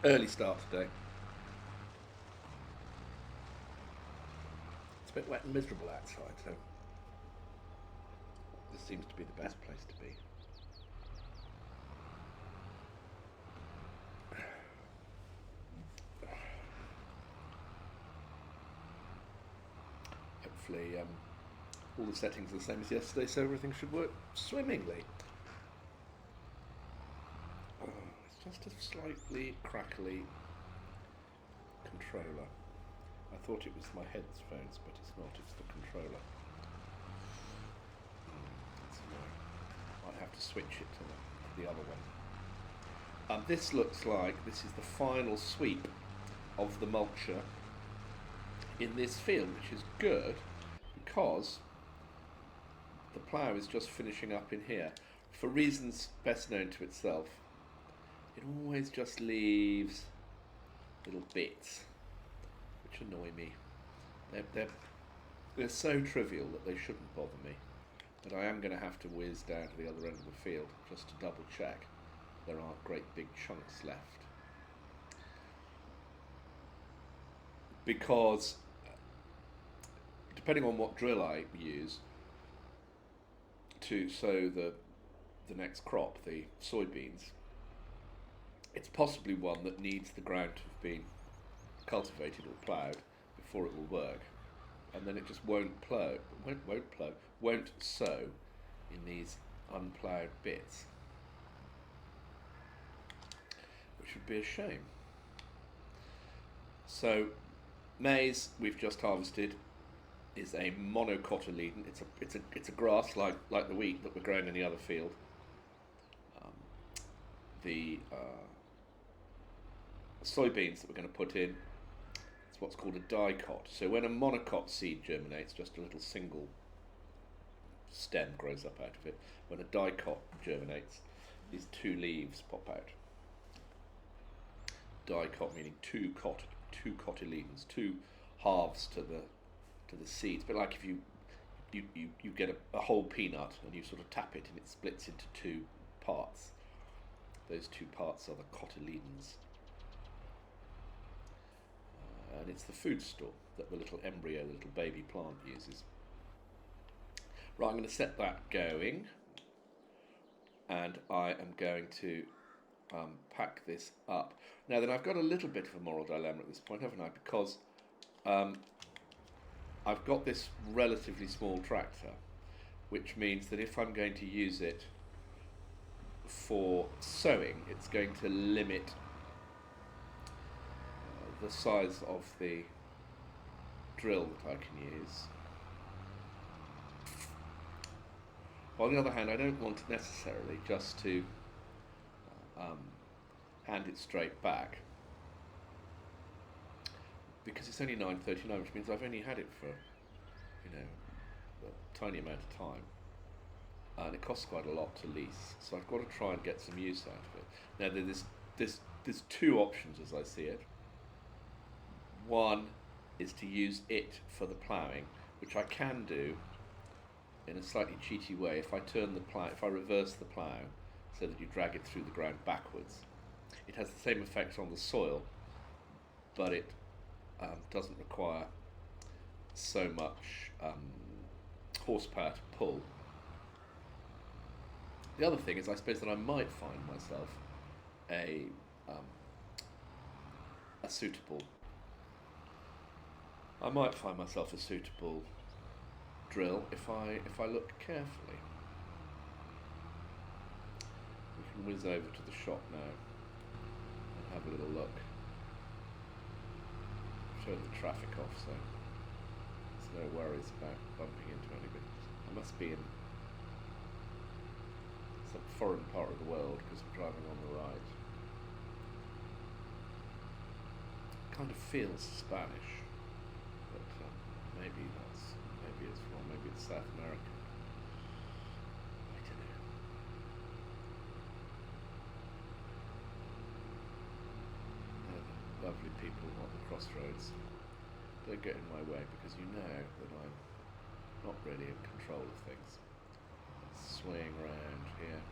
Early start today. It's a bit wet and miserable outside, so this seems to be the best place to be. Hopefully, all the settings are the same as yesterday, so everything should work swimmingly. It's just a slightly crackly controller. I thought it was my headphones, but it's not, it's the controller. That's annoying. Might have to switch it to the other one. This looks like this is the final sweep of the mulcher in this field, which is good because the plough is just finishing up in here. For reasons best known to itself, it always just leaves little bits which annoy me. They're so trivial that they shouldn't bother me. But I am going to have to whiz down to the other end of the field just to double check there aren't great big chunks left. Because depending on what drill I use to sow the next crop, the soybeans, it's possibly one that needs the ground to have been cultivated or ploughed before it will work, and then it just won't sow in these unploughed bits, which would be a shame. So maize we've just harvested is a monocotyledon. It's a grass like the wheat that we're growing in the other field. The soybeans that we're going to put in, it's what's called a dicot. So when a monocot seed germinates, just a little single stem grows up out of it. When a dicot germinates, these two leaves pop out. Dicot meaning two cotyledons, two halves to the seeds. But like if you get a whole peanut and you sort of tap it and it splits into two parts. Those two parts are the cotyledons. And it's the food store that the little embryo, the little baby plant uses. Right, I'm going to set that going, and I am going to pack this up. Now then, I've got a little bit of a moral dilemma at this point, haven't I? Because I've got this relatively small tractor, which means that if I'm going to use it for sowing, it's going to limit the size of the drill that I can use. On the other hand, I don't want necessarily just to hand it straight back, because it's only 9:39, which means I've only had it for a tiny amount of time, and it costs quite a lot to lease. So I've got to try and get some use out of it. Now there's two options as I see it. One is to use it for the ploughing, which I can do in a slightly cheaty way if I reverse the plough so that you drag it through the ground backwards. It has the same effect on the soil, but it doesn't require so much horsepower to pull. The other thing is, I suppose that I might find myself a suitable. I might find myself a suitable drill if I look carefully. We can whiz over to the shop now and have a little look. I've turned the traffic off, so there's no worries about bumping into anybody. I must be in some foreign part of the world because I'm driving on the right. Kind of feels Spanish, but maybe it's wrong. Maybe it's South American. I don't know. Lovely people on the crossroads. Don't get in my way, because you know that I'm not really in control of things. Swaying around here.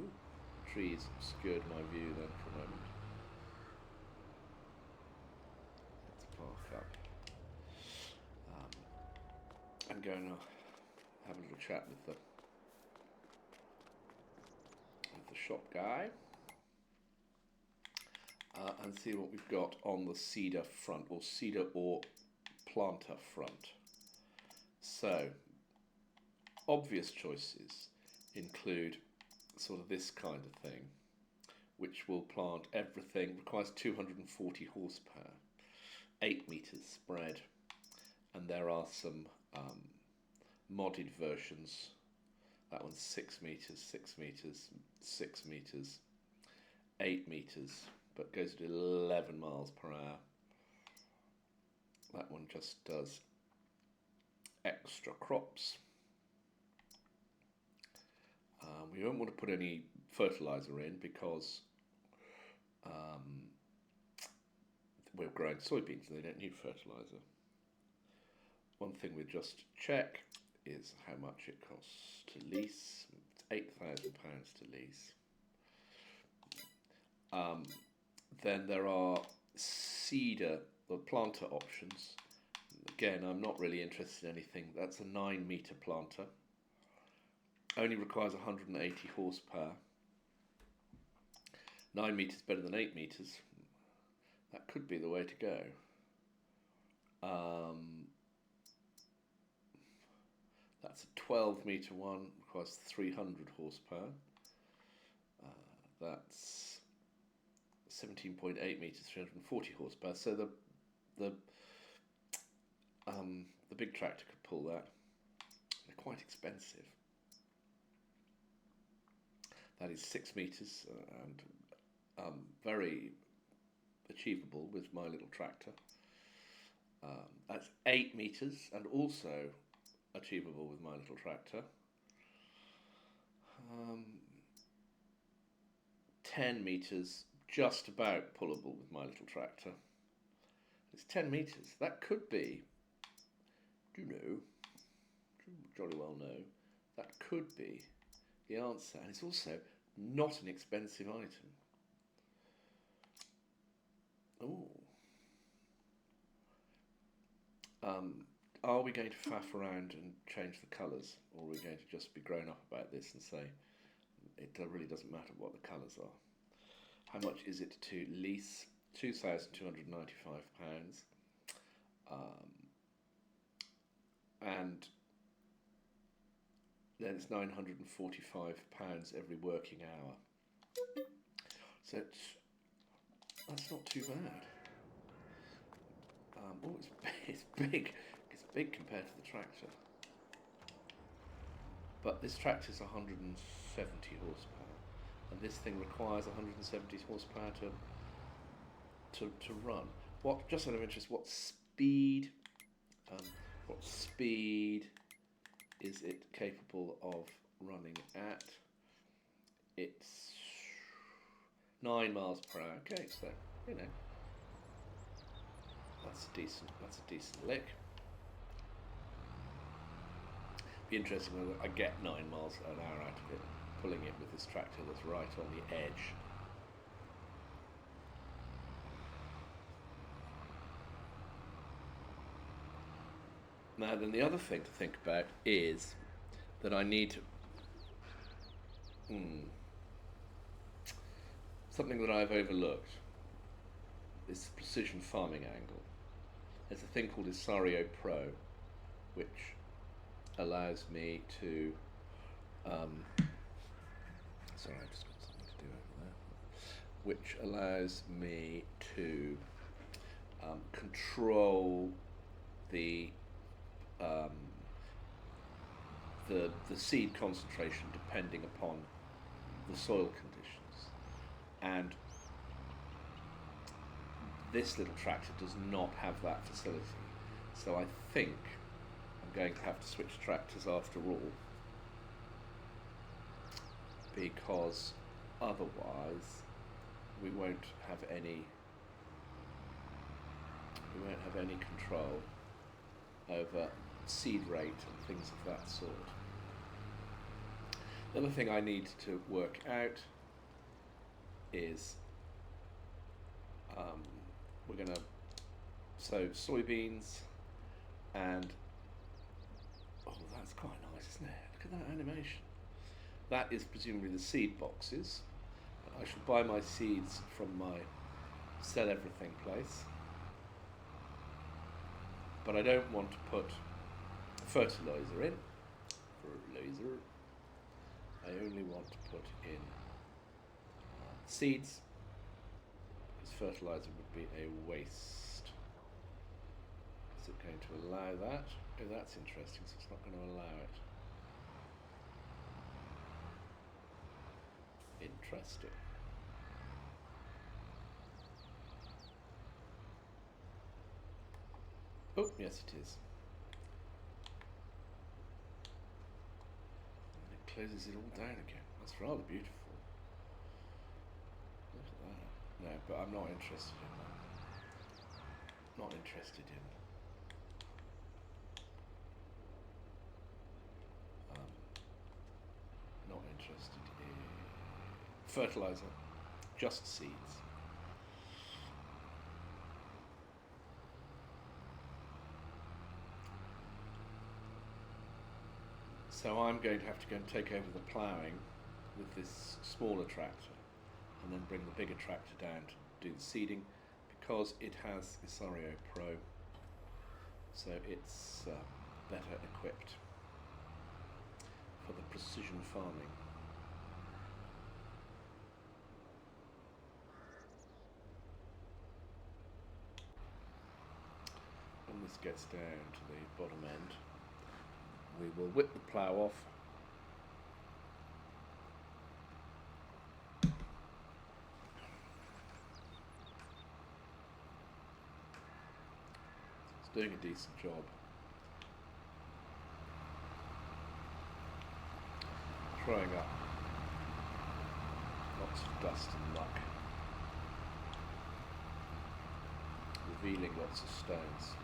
Ooh, trees obscured my view then for a moment. Let's park up. I'm going to have a little chat with the shop guy and see what we've got on the cedar front, or cedar or planter front. So, obvious choices include sort of this kind of thing, which will plant everything, requires 240 horsepower, 8 meters spread, and there are some modded versions. That one's 6 meters, 6 meters, 6 meters, 8 meters, but goes at 11 miles per hour. That one just does extra crops. We don't want to put any fertilizer in because we're growing soybeans and they don't need fertilizer. One thing we just check is how much it costs to lease. It's £8,000 to lease. Then there are cedar or planter options. Again, I'm not really interested in anything. That's a 9 meter planter. Only requires 180 horsepower. 9 meters better than 8 meters. That could be the way to go. That's a 12 meter one, requires 300 horsepower. That's 17.8 meters, 340 horsepower. So the big tractor could pull that. They're quite expensive. That is 6 meters and very achievable with my little tractor. That's 8 meters and also achievable with my little tractor. 10 meters, just about pullable with my little tractor. It's 10 meters. That could be, jolly well know, that could be the answer. And it's also not an expensive item. Oh. Are we going to faff around and change the colours, or are we going to just be grown up about this and say it really doesn't matter what the colours are? How much is it to lease? £2,295. And then it's £945 every working hour. So that's not too bad. Oh, it's big. It's big compared to the tractor. But this tractor is 170 horsepower, and this thing requires 170 horsepower to run. What, just out of interest, what speed is it capable of running at? It's 9 miles per hour. Okay, so that's a decent lick. Be interesting whether I get 9 miles an hour out of it, pulling it with this tractor that's right on the edge. Now then, the other thing to think about is that I need something that I've overlooked, this precision farming angle. There's a thing called Isario Pro, which allows me to sorry, I've just got something to do over there, which allows me to control the seed concentration depending upon the soil conditions, and this little tractor does not have that facility. So I think I'm going to have to switch tractors after all, because otherwise we won't have any control over seed rate and things of that sort. The other thing I need to work out is we're going to sow soybeans, and oh, that's quite nice, isn't it? Look at that animation. That is presumably the seed boxes. I shall buy my seeds from my sell everything place, but I don't want to put fertilizer in. I only want to put in seeds, because fertilizer would be a waste. Is it going to allow that? Oh, that's interesting, so it's not going to allow it. Interesting. Oh, yes it is. And it closes it all down again. That's rather beautiful. Look at that. No, but I'm not interested in that. Not interested in not interested in fertilizer, just seeds. So I'm going to have to go and take over the ploughing with this smaller tractor, and then bring the bigger tractor down to do the seeding, because it has Isario Pro, so it's better equipped for the precision farming. When this gets down to the bottom end, we will whip the plough off. It's doing a decent job. Throwing up lots of dust and muck, revealing lots of stones.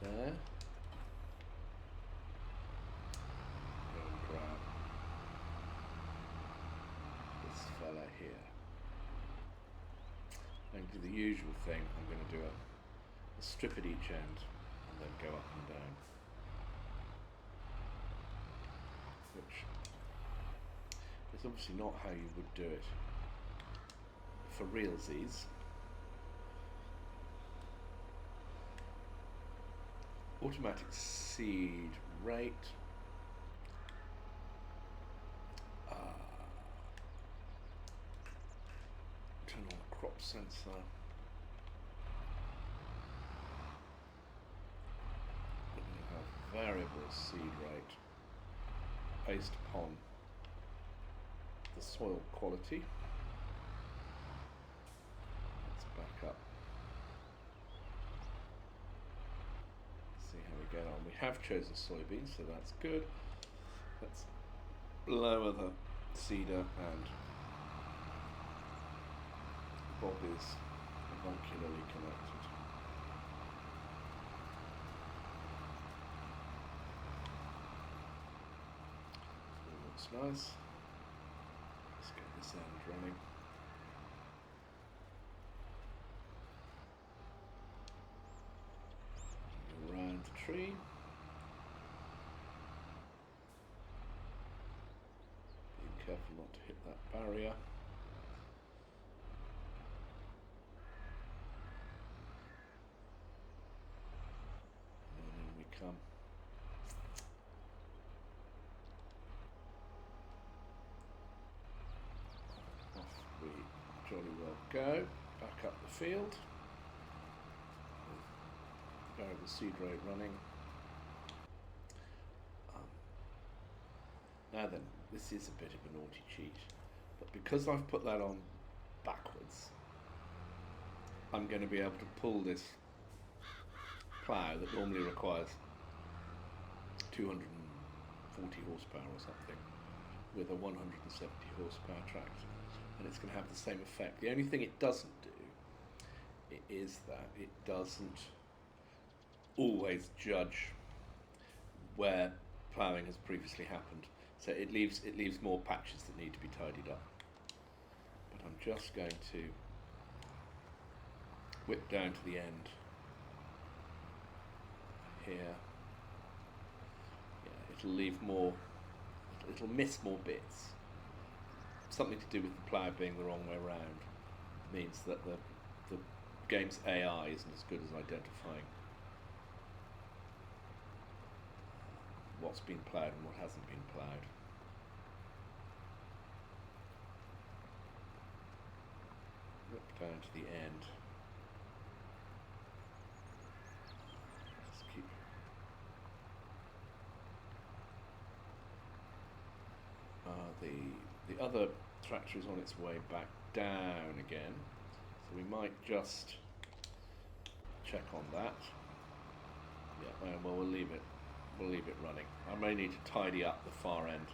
There. Go and grab this fella here. I'm going to do the usual thing. I'm going to do a strip at each end and then go up and down, which is obviously not how you would do it for realsies. Automatic seed rate. Turn on the crop sensor. We have variable seed rate based upon the soil quality. Let's back up. See how we get on. We have chosen soybeans, so that's good. Let's lower the seeder, and Bob is avuncularly connected. It looks nice. Let's get this end running. Around the tree. Being careful not to hit that barrier. And in we come. Off we jolly well go. Back up the field. Variable seed rate running. Now then, this is a bit of a naughty cheat, but because I've put that on backwards, I'm going to be able to pull this plough that normally requires 240 horsepower or something with a 170 horsepower tractor. and it's going to have the same effect. The only thing it doesn't do is that it doesn't always judge where ploughing has previously happened. So it leaves more patches that need to be tidied up. But I'm just going to whip down to the end here. Yeah, it'll leave more, it'll miss more bits. Something to do with the plough being the wrong way around means that the game's AI isn't as good as identifying what's been ploughed and what hasn't been ploughed. Whip down to the end. Just keep. The other tractor is on its way back down again, so we might just check on that. Yeah, well, we'll leave it running. I may need to tidy up the far end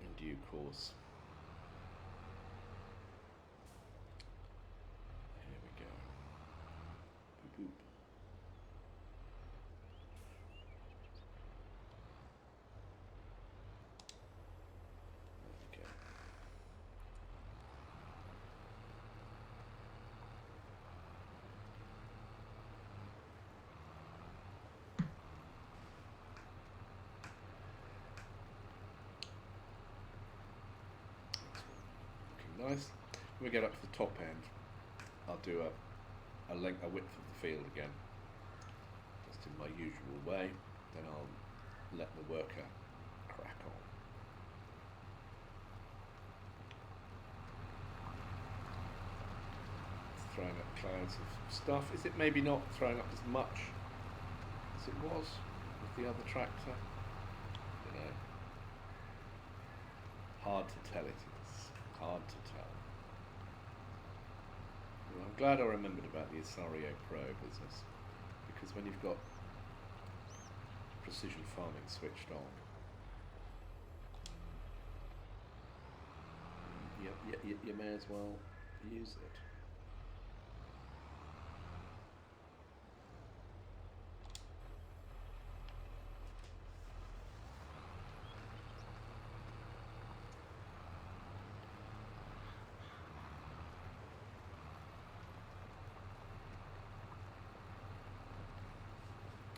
in due course. Here we go. Boop, boop. There we go. Looking nice. When we get up to the top end, I'll do a width of the field again, just in my usual way. Then I'll let the worker crack on. It's throwing up clouds of stuff. Is it maybe not throwing up as much as it was with the other tractor? You know, hard to tell. It is hard to tell. Well, I'm glad I remembered about the Isario Pro business, because when you've got precision farming switched on, you may as well use it.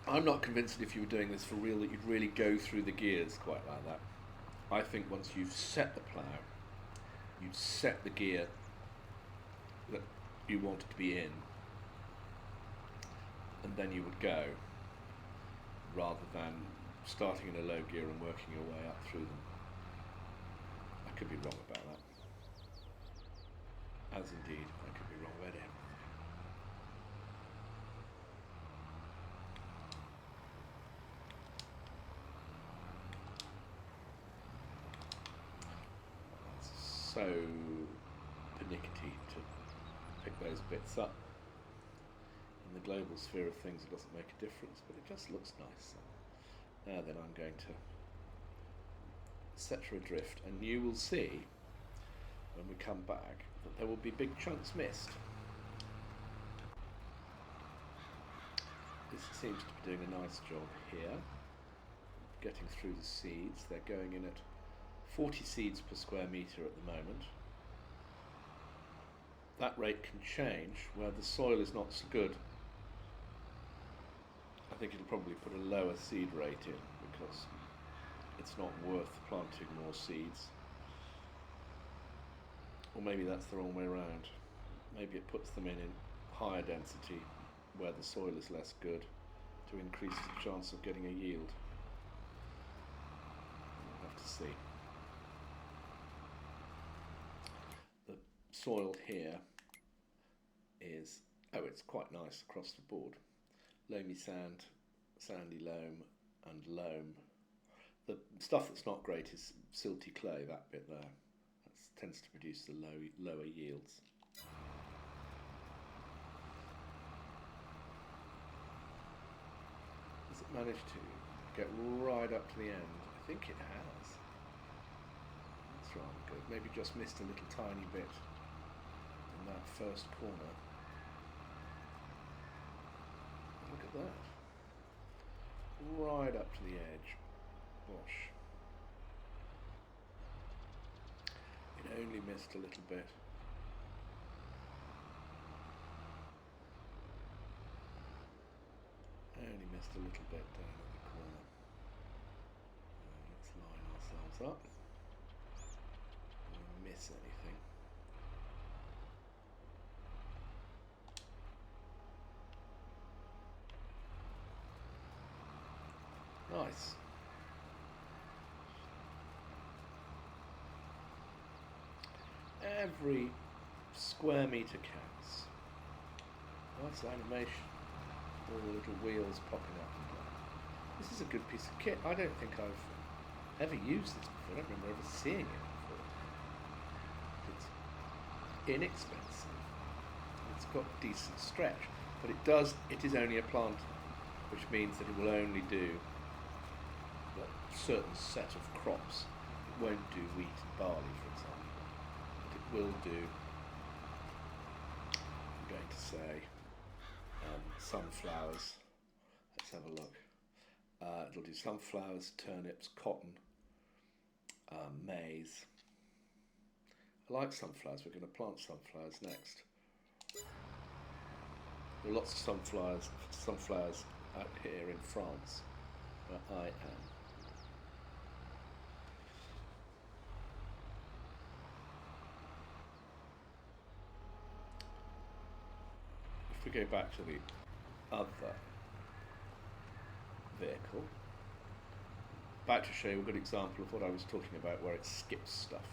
I'm not convinced that if you were doing this for real that you'd really go through the gears quite like that. I think once you've set the plough, you'd set the gear that you want it to be in, and then you would go, rather than starting in a low gear and working your way up through them. I could be wrong about that. As indeed, I could be wrong about it. So pernickety to pick those bits up. In the global sphere of things, it doesn't make a difference, but it just looks nice. Now then, I'm going to set her adrift, and you will see when we come back that there will be big chunks missed. This seems to be doing a nice job here, getting through the seeds. They're going in at 40 seeds per square metre at the moment. That rate can change where the soil is not so good. I think it'll probably put a lower seed rate in because it's not worth planting more seeds. Or maybe that's the wrong way around. Maybe it puts them in higher density where the soil is less good to increase the chance of getting a yield. We'll have to see. The soil here is, it's quite nice across the board. Loamy sand, sandy loam and loam. The stuff that's not great is silty clay, that bit there. That tends to produce the lower yields. Has it managed to get right up to the end? I think it has. Let's That's rather good. Maybe just missed a little tiny bit in that first corner. Look at that. Right up to the edge. Gosh. It only missed a little bit. Only missed a little bit down at the corner. Let's line ourselves up. Don't miss anything. Nice. Every square metre counts. Nice animation. All the little wheels popping up and down. This is a good piece of kit. I don't think I've ever used this before. I don't remember ever seeing it before. It's inexpensive. It's got decent stretch, but it is only a planter, which means that it will only do a certain set of crops. It won't do wheat and barley, for example, but it will do, I'm going to say, sunflowers. Let's have a look. It'll do sunflowers, turnips, cotton, maize. I like sunflowers. We're going to plant sunflowers next. There are lots of sunflowers out here in France, where I am. If we go back to the other vehicle, back to show you a good example of what I was talking about, where it skips stuff.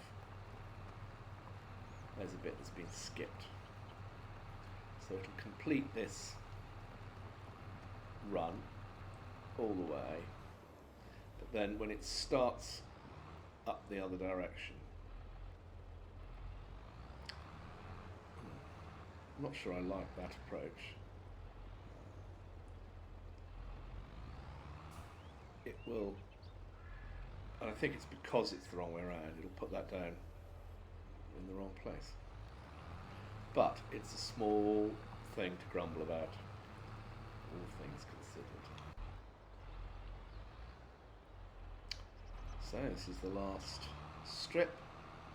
There's a bit that's been skipped. So it'll complete this run all the way, but then when it starts up the other direction, I'm not sure I like that approach. It will, and I think it's because it's the wrong way around, it'll put that down in the wrong place. But it's a small thing to grumble about, all things considered. So this is the last strip.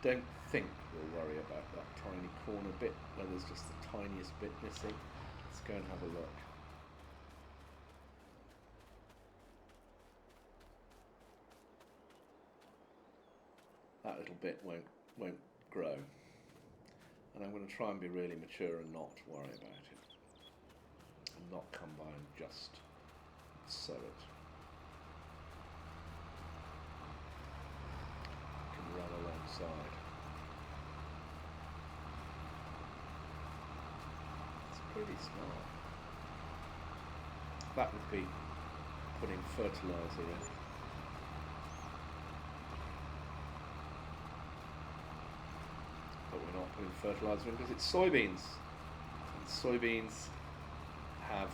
Don't think we'll worry about that tiny corner bit where there's just the tiniest bit missing. Let's go and have a look. That little bit won't grow. And I'm going to try and be really mature and not worry about it. And not come by and just sow it. Can run alongside. It's pretty smart. That would be putting fertiliser in. But we're not putting fertiliser in because it's soybeans. And soybeans have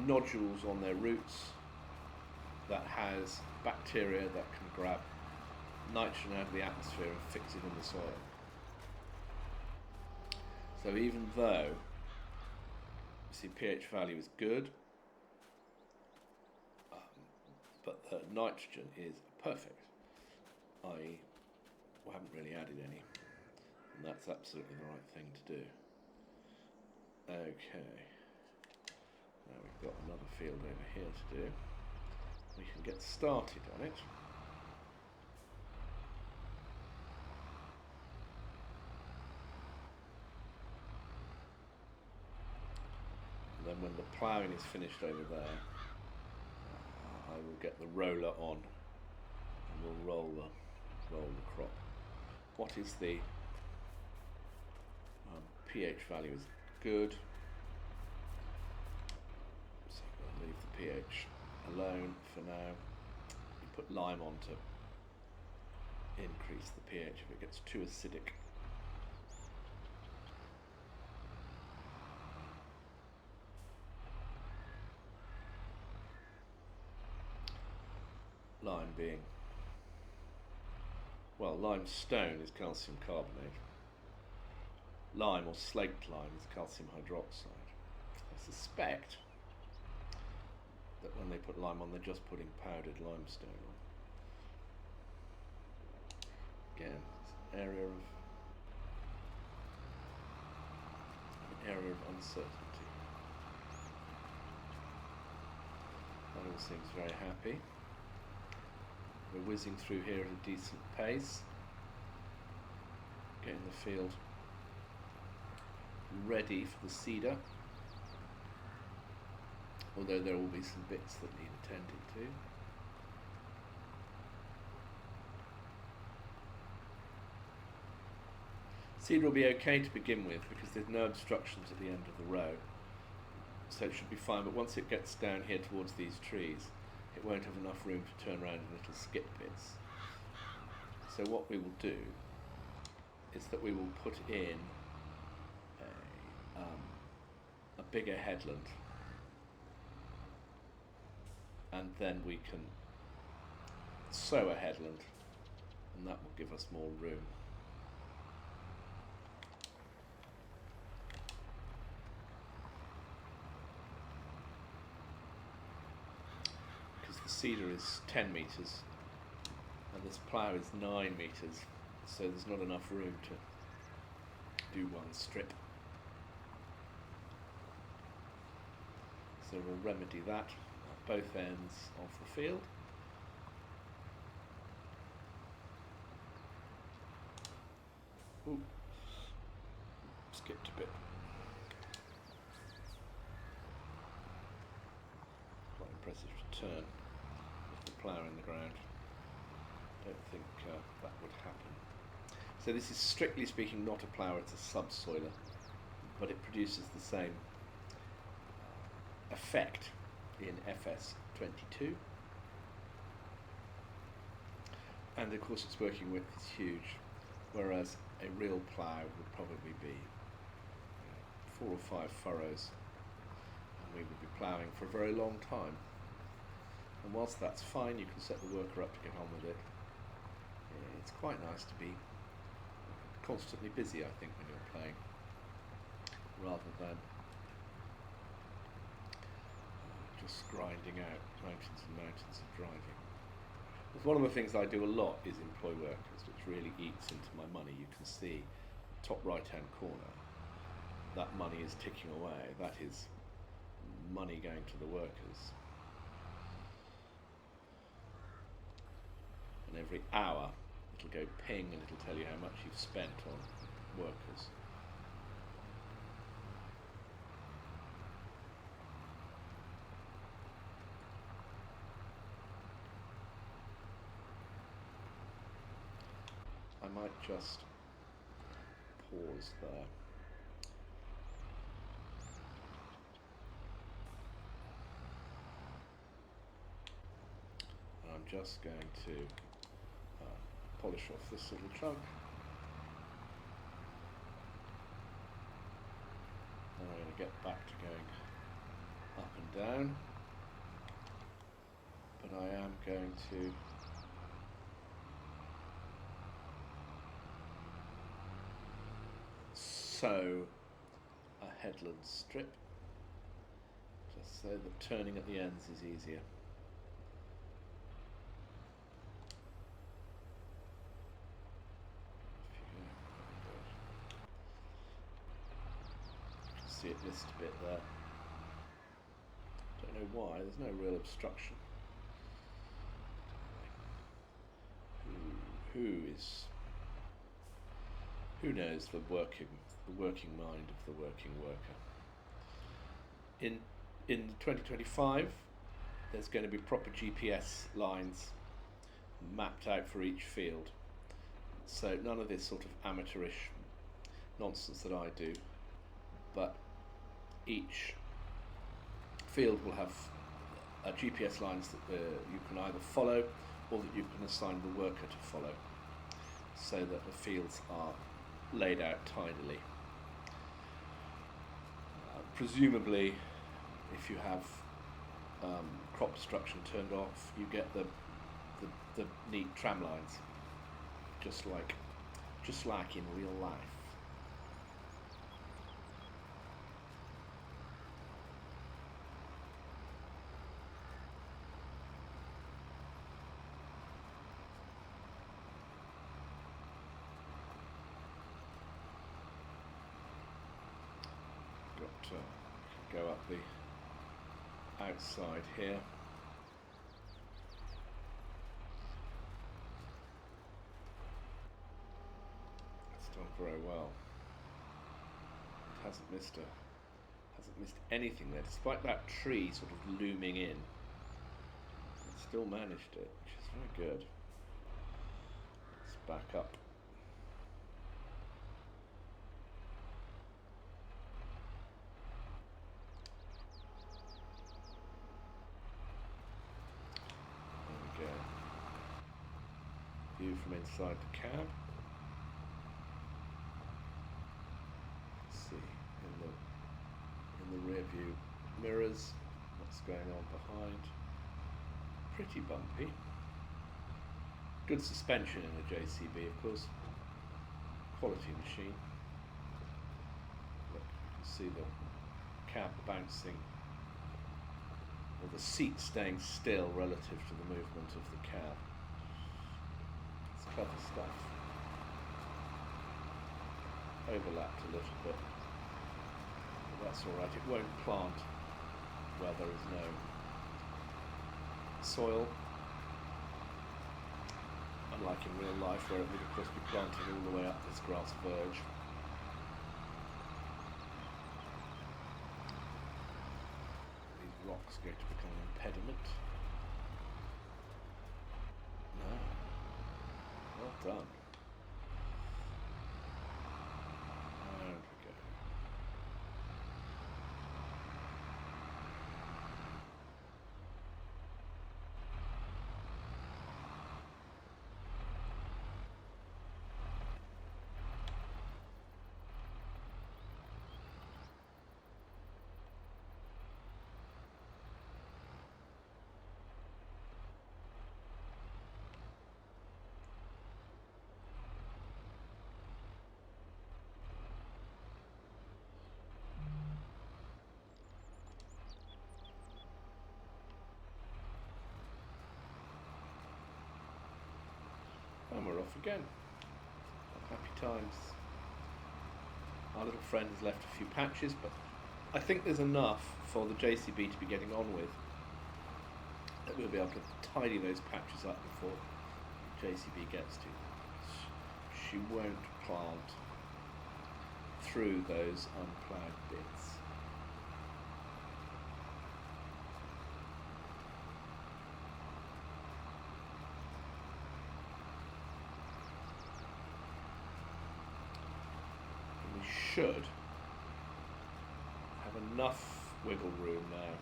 nodules on their roots that has bacteria that can grab nitrogen out of the atmosphere and fix it in the soil. So even though you see pH value is good, but the nitrogen is perfect, i.e. we haven't really added any. And that's absolutely the right thing to do. Okay. Now we've got another field over here to do. We can get started on it. And then when the ploughing is finished over there, I will get the roller on and we'll roll the crop. What is the pH value is good, so we'll leave the pH alone for now. You put lime on to increase the pH if it gets too acidic. Lime being well, limestone is calcium carbonate. Lime or slaked lime is calcium hydroxide. I suspect that when they put lime on, they're just putting powdered limestone on. Again, it's an area of uncertainty. That all seems very happy. We're whizzing through here at a decent pace, getting the field ready for the seeder, although there will be some bits that need attending to. Seeder will be okay to begin with because there's no obstructions at the end of the row, so it should be fine, but once it gets down here towards these trees, it won't have enough room to turn around in little skip bits. So what we will do is that we will put in a bigger headland, and then we can sow a headland, and that will give us more room. Because the seeder is 10 metres and this plough is 9 metres, so there's not enough room to do one strip. So we'll remedy that at both ends of the field. Ooh, skipped a bit. Quite impressive to turn with the plough in the ground. Don't think that would happen. So this is strictly speaking not a plough, it's a subsoiler, but it produces the same effect in FS22, and of course its working width is huge, whereas a real plough would probably be 4 or 5 furrows, and we would be ploughing for a very long time. And whilst that's fine, you can set the worker up to get on with it. It's quite nice to be constantly busy, I think, when you're playing, rather than just grinding out mountains and mountains of driving. Because one of the things I do a lot is employ workers, which really eats into my money. You can see top right hand corner, that money is ticking away. That is money going to the workers. And every hour it'll go ping and it'll tell you how much you've spent on workers. I might just pause there. And I'm just going to polish off this little trunk. And I'm going to get back to going up and down. But I am going to sow a headland strip, just so that turning at the ends is easier. You can see it missed a bit there. Don't know why, there's no real obstruction. Who knows the working mind of the working worker. In 2025, there's going to be proper GPS lines mapped out for each field. So none of this sort of amateurish nonsense that I do, but each field will have GPS lines that you can either follow or that you can assign the worker to follow, so that the fields are laid out tidily. Presumably, if you have crop destruction turned off, you get the neat tram lines just like in real life. Got to go up the outside here. It's done very well. It hasn't missed anything there, despite that tree sort of looming in. It still managed it, which is very good. Let's back up. There we go. View from inside the cab. Let's see in the rear view mirrors what's going on behind. Pretty bumpy. Good suspension in a JCB, of course. Quality machine. Look, you can see the cab bouncing, or the seat staying still relative to the movement of the cab. It's clever stuff. Overlapped a little bit, but that's alright. It won't plant where there is no soil, unlike in real life where it would of course be planting all the way up this grass verge. These rocks are going to become an impediment. No. Well done. There we go. And we're off again. Happy times. Our little friend has left a few patches, but I think there's enough for the JCB to be getting on with that we'll be able to tidy those patches up before JCB gets to them. She won't plant through those unploughed bits. Should have enough wiggle room now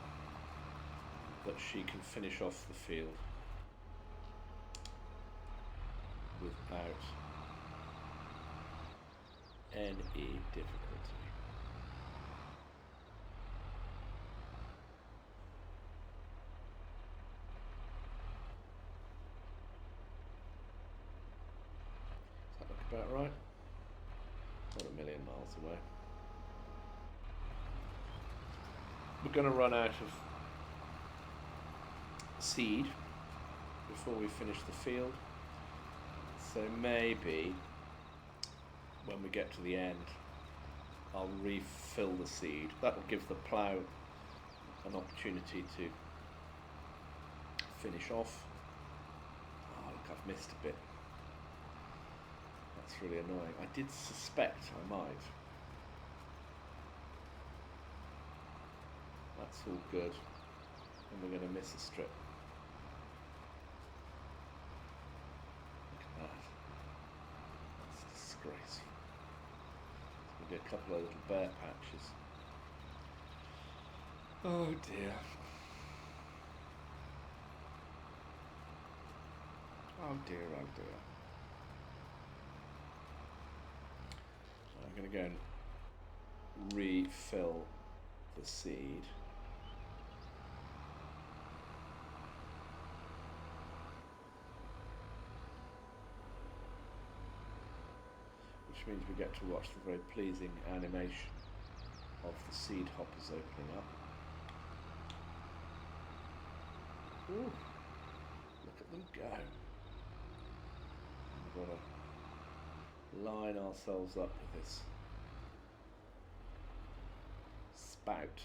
that she can finish off the field without any difficulty. Does that look about right? Not a million miles away. We're going to run out of seed before we finish the field, so maybe when we get to the end I'll refill the seed. That will give the plough an opportunity to finish off. Oh look, I've missed a bit. That's really annoying. I did suspect I might. That's all good. And we're going to miss a strip. Look at that. That's disgraceful. There's going to be a couple of little bare patches. Oh dear. Oh dear, oh dear. I'm going to go and refill the seed. which means we get to watch the very pleasing animation of the seed hoppers opening up. Ooh, look at them go. We've got to line ourselves up with this spout.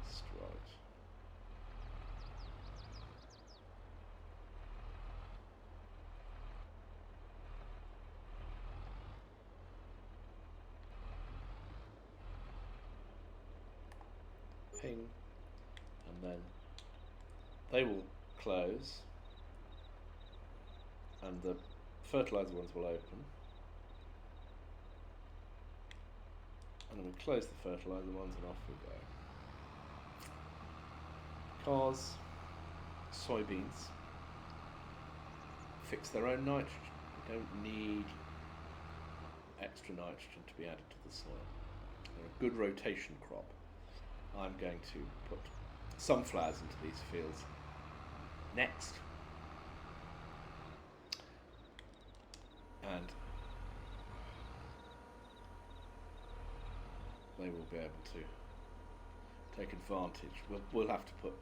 Just right. Ping, and then they will close and the fertilizer ones will open, and then we close the fertilizer ones and off we go. Because soybeans fix their own nitrogen. They don't need extra nitrogen to be added to the soil. They're a good rotation crop. I'm going to put sunflowers into these fields next, and they will be able to take advantage. We'll have to put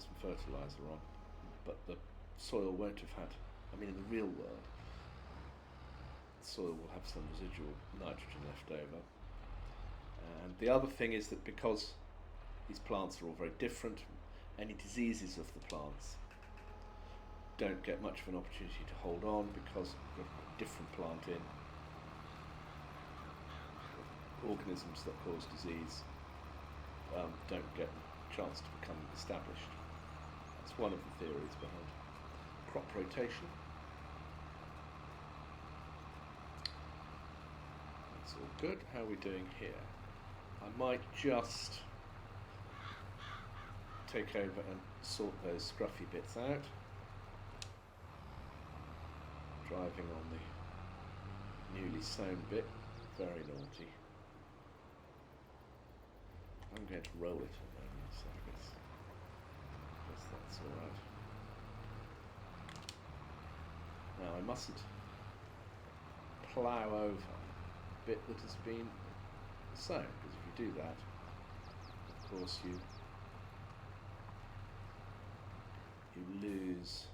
some fertilizer on, but the soil won't have had. I mean, in the real world, the soil will have some residual nitrogen left over. And the other thing is that because these plants are all very different, any diseases of the plants don't get much of an opportunity to hold on because you've got a different plant in. Organisms that cause disease don't get a chance to become established. That's one of the theories behind crop rotation. That's all good. How are we doing here? I might just take over and sort those scruffy bits out. Driving on the newly sown bit, very naughty. I'm going to roll it at the moment, so I guess that's alright. Now I mustn't plough over a bit that has been sown, because if you do that, of course you lose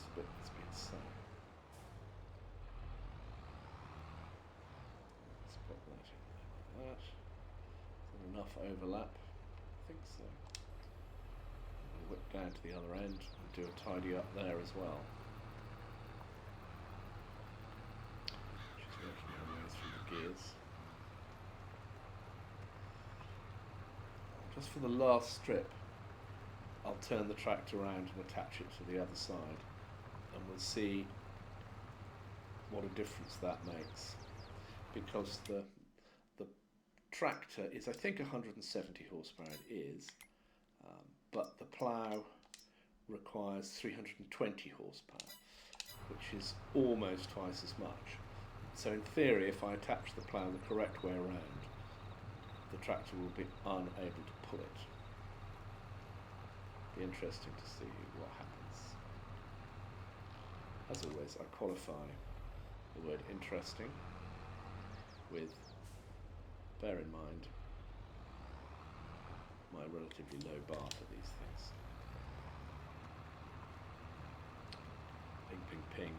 the bit that's been sown. Let's put that in there like that. Is there enough overlap? I think so. I'll whip down to the other end and do a tidy up there as well. Just working our way through the gears. Just for the last strip, I'll turn the tractor around and attach it to the other side, and we'll see what a difference that makes, because the tractor is, I think, 170 horsepower it is, but the plough requires 320 horsepower, which is almost twice as much. So in theory, if I attach the plough the correct way around, the tractor will be unable to pull it. Be interesting to see what happens. As always, I qualify the word interesting with, bear in mind, my relatively low bar for these things. Ping, ping, ping.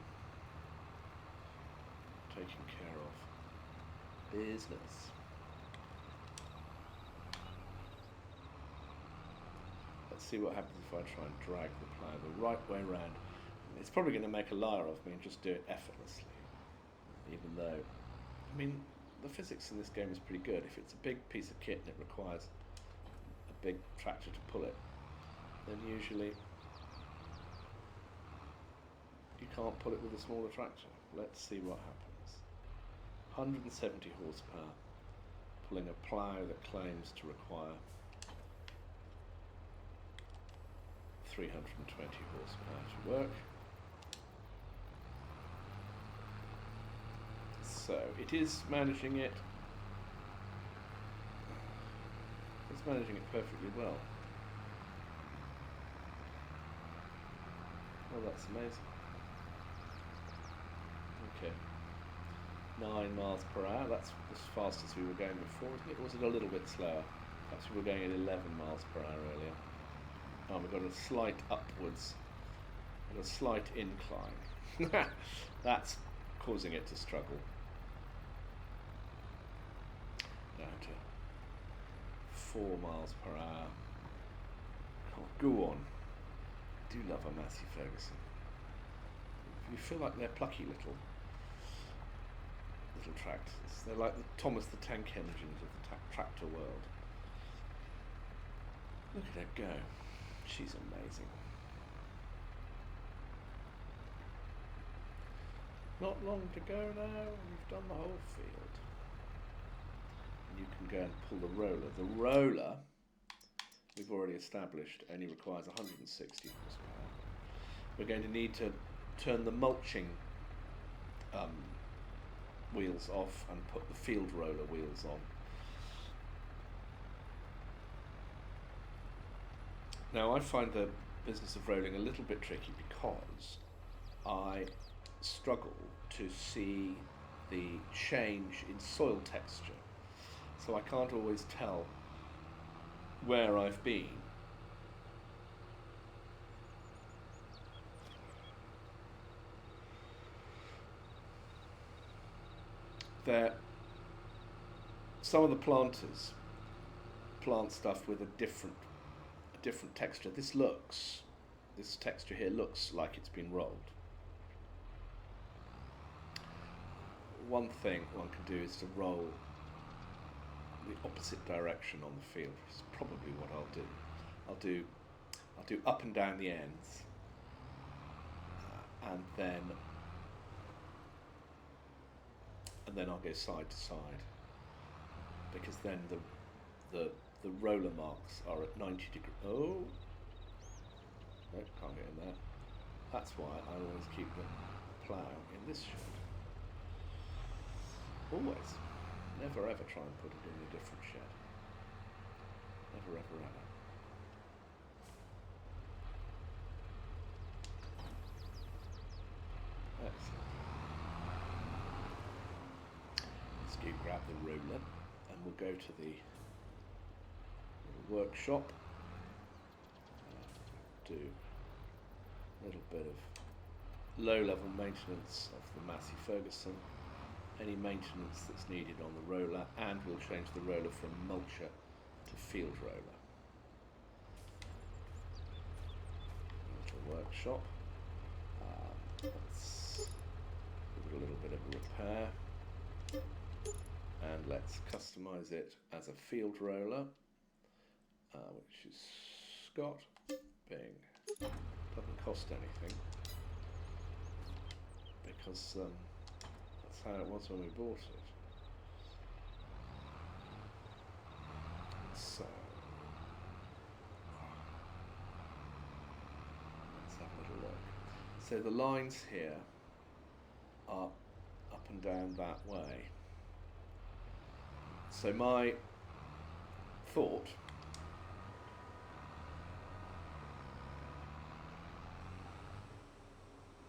Taking care of business. Let's see what happens if I try and drag the plough the right way around. It's probably going to make a liar of me and just do it effortlessly. Even though, I mean, the physics in this game is pretty good. If it's a big piece of kit and it requires a big tractor to pull it, then usually you can't pull it with a smaller tractor. Let's see what happens. 170 horsepower, pulling a plough that claims to require 320 horsepower to work. So it is managing it. It's managing it perfectly well. Oh, that's amazing. Okay. 9 miles per hour. That's as fast as we were going before, isn't it? Or was it a little bit slower? Perhaps we were going at 11 miles per hour earlier. Oh, we've got a slight upwards and a slight incline. That's causing it to struggle. Down to 4 miles per hour. Oh, go on. I do love a Massey Ferguson. You feel like they're plucky little tractors. They're like the Thomas the Tank Engines of the tractor world. Look at her go. She's amazing. Not long to go now, and you've done the whole field. And you can go and pull the roller. The roller, we've already established, only requires 160 horsepower. We're going to need to turn the mulching wheels off and put the field roller wheels on. Now I find the business of rolling a little bit tricky because I struggle to see the change in soil texture, so I can't always tell where I've been. Some of the planters plant stuff with a different texture. This texture here looks like it's been rolled. One thing one can do is to roll the opposite direction on the field, which is probably what I'll do. I'll do up and down the ends, and then I'll go side to side, because then the roller marks are at 90 degrees. Oh, no, can't get in there. That's why I always keep the plough in this shed. Always. Never ever try and put it in a different shed. Never ever ever. Excellent. Let's go grab the roller and we'll go to the workshop. Do a little bit of low-level maintenance of the Massey Ferguson, any maintenance that's needed on the roller, and we'll change the roller from mulcher to field roller. Little workshop. Let's give it a little bit of a repair, and let's customize it as a field roller, which is Scott. Bing. Doesn't cost anything, because that's how it was when we bought it. So let's have a little look. So the lines here are up and down that way. So my thought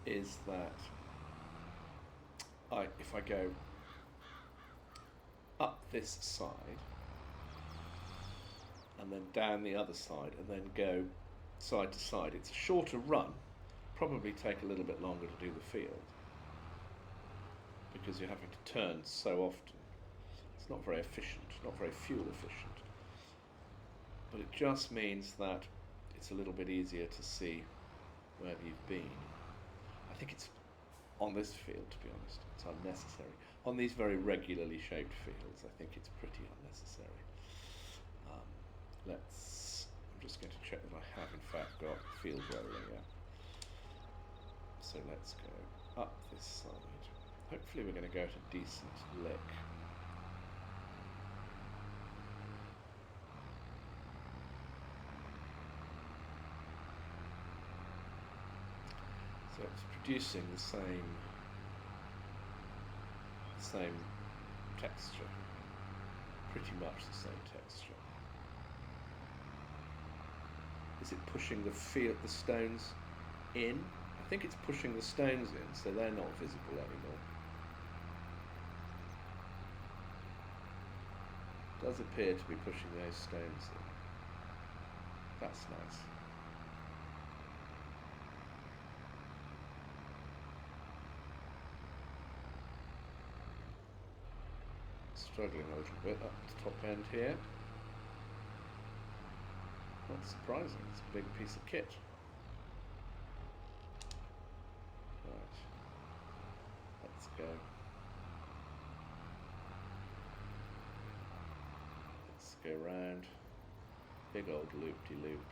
is that if I go up this side and then down the other side and then go side to side, it's a shorter run, probably take a little bit longer to do the field because you're having to turn so often. It's not very efficient, not very fuel efficient, but it just means that it's a little bit easier to see where you've been. I think it's, on this field, to be honest, it's unnecessary. On these very regularly shaped fields, I think it's pretty unnecessary. I'm just going to check that I have in fact got field roller, yeah. So let's go up this side. Hopefully we're going to go at a decent lick. So it's producing the same texture, pretty much the same texture. Is it pushing the stones in? I think it's pushing the stones in, so they're not visible anymore. It does appear to be pushing those stones in. That's nice. Struggling a little bit up the top end here. Not surprising, it's a big piece of kit. Right, let's go. Let's go round. Big old loop-de-loop.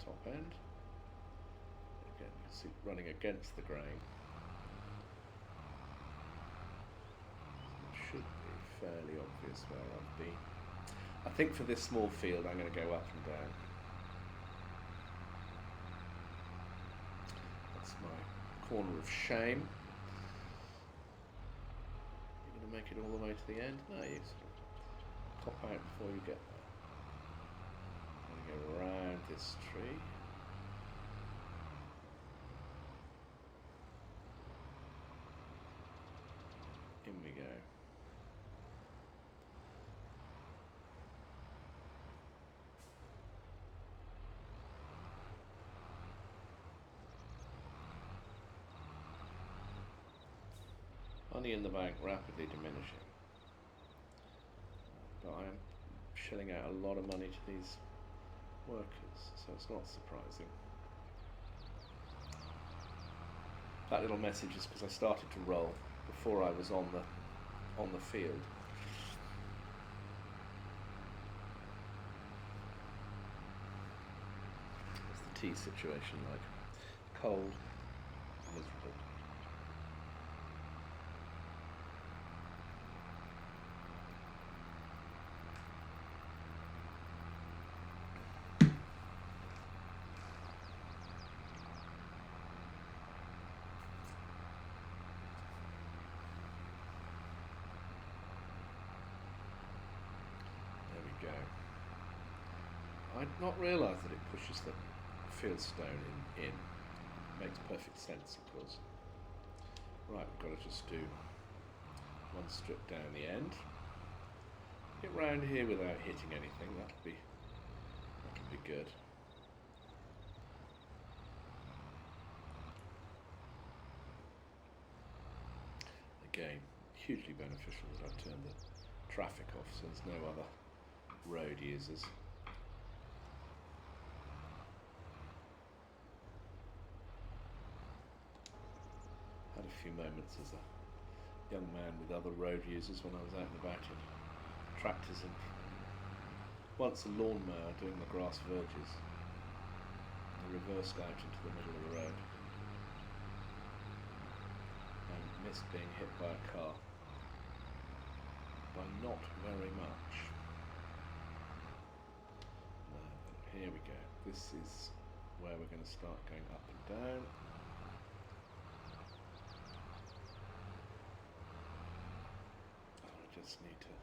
Top end. Again, you can see running against the grain. It should be fairly obvious where I've been. I think for this small field I'm going to go up and down. That's my corner of shame. You're going to make it all the way to the end? No, you sort of top out before you get there. Go around this tree. In we go. Money in the bank rapidly diminishing. But I am shelling out a lot of money to these workers, so it's not surprising. That little message is because I started to roll before I was on the field. What's the tea situation like? Cold, miserable. I'd not realised that it pushes the fieldstone in. Makes perfect sense, of course. Right, we've got to just do one strip down the end. Get round here without hitting anything. That'll be good. Again, hugely beneficial that I've turned the traffic off so there's no other road users. Had a few moments as a young man with other road users when I was out and about in tractors and once a lawnmower doing the grass verges. I reversed out into the middle of the road and missed being hit by a car by not very much. Now then, here we go. This is where we're going to start going up and down. I just need to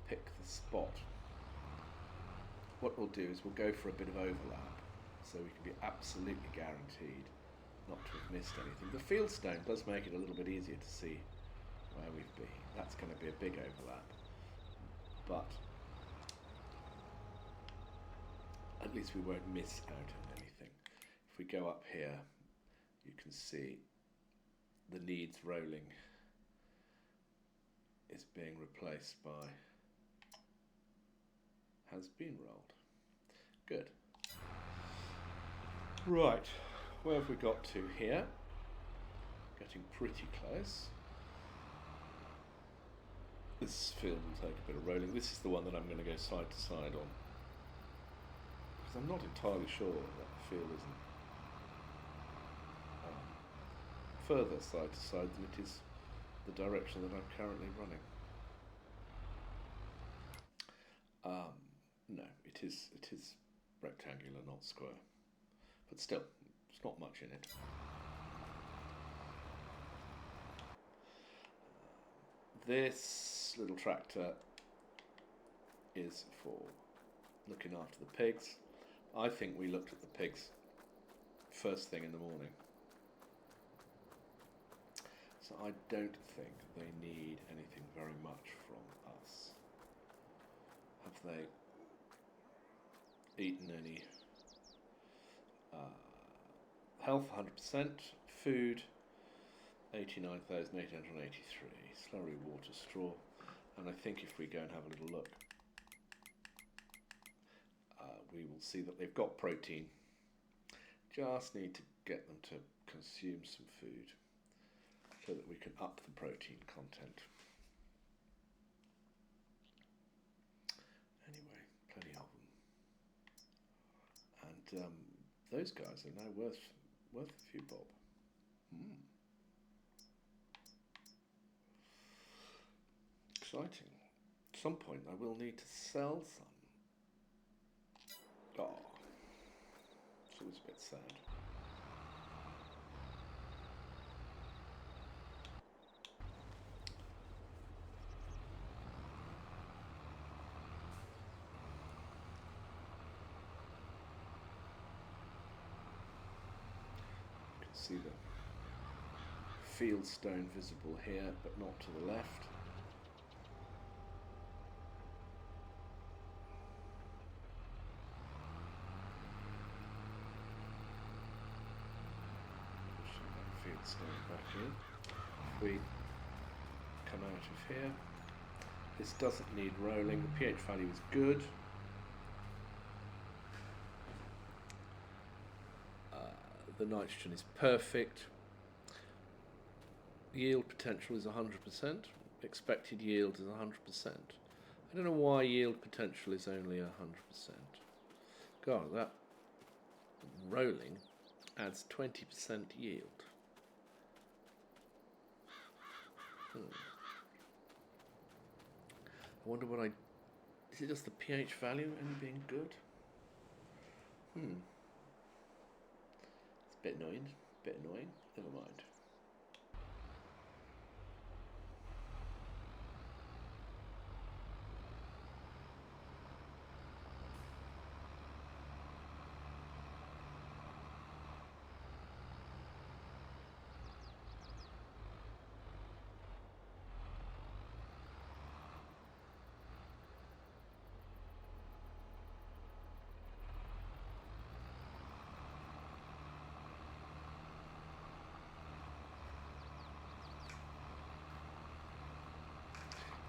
pick the spot. What we'll do is we'll go for a bit of overlap so we can be absolutely guaranteed not to have missed anything. The fieldstone does make it a little bit easier to see where we've been. That's going to be a big overlap, but at least we won't miss out on anything. If we go up here, you can see the needs rolling is being replaced by has been rolled. Good. Right, where have we got to here? Getting pretty close. This field will take a bit of rolling. This is the one that I'm going to go side to side on, because I'm not entirely sure that the field isn't further side to side than it is the direction that I'm currently running. No, it is rectangular, not square, but still, there's not much in it. This little tractor is for looking after the pigs. I think we looked at the pigs first thing in the morning. So I don't think they need anything very much from us. Have they eaten any? Health 100%, food 89,883, slurry water, straw, and I think if we go and have a little look, we will see that they've got protein. Just need to get them to consume some food so that we can up the protein content. Anyway, plenty of them. And those guys are now worth a few bob. Exciting. At some point I will need to sell some. Oh, it's always a bit sad. You can see the field stone visible here, but not to the left. Stone back in. If we come out of here, this doesn't need rolling. The pH value is good. The nitrogen is perfect. Yield potential is 100%. Expected yield is 100%. I don't know why yield potential is only 100%. God, that rolling adds 20% yield. I wonder what is it just the pH value only being good? It's a bit annoying, never mind.